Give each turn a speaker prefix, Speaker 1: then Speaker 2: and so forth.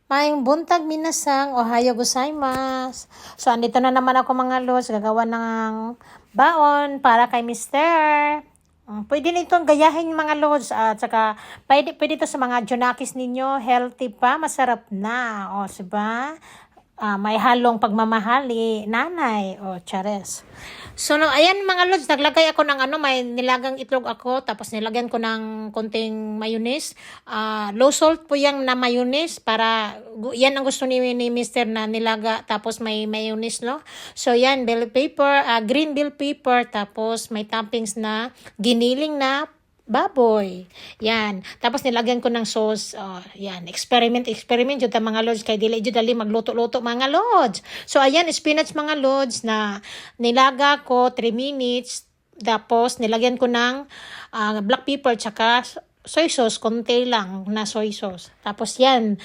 Speaker 1: Maayong buntag minasang, ohayo gozaimasu. So, andito na naman ako mga lods, gagawa ng baon para kay Mister. Pwede na itong gayahin mga lods at saka pwede ito sa mga junakis ninyo, healthy pa, masarap na. O, diba? May halong pagmamahali, nanay, o chares. So, no, ayan mga lods, naglagay ako ng may nilagang itlog ako, tapos nilagyan ko ng konting mayonnaise. Low salt po yan na mayonnaise para, yan ang gusto ni Mr. na nilaga, tapos may mayonnaise, no? So, yan, bell pepper, green bell pepper, tapos may toppings na giniling na baboy. Yan. Tapos nilagyan ko ng sauce. Yan. Experiment jud ta mga lods kay dili jud dali magluto-luto mga lods. So ayan, spinach mga lods na nilaga ko 3 minutes. Tapos nilagyan ko ng black pepper tsaka soy sauce, konti lang na soy sauce. Tapos yan,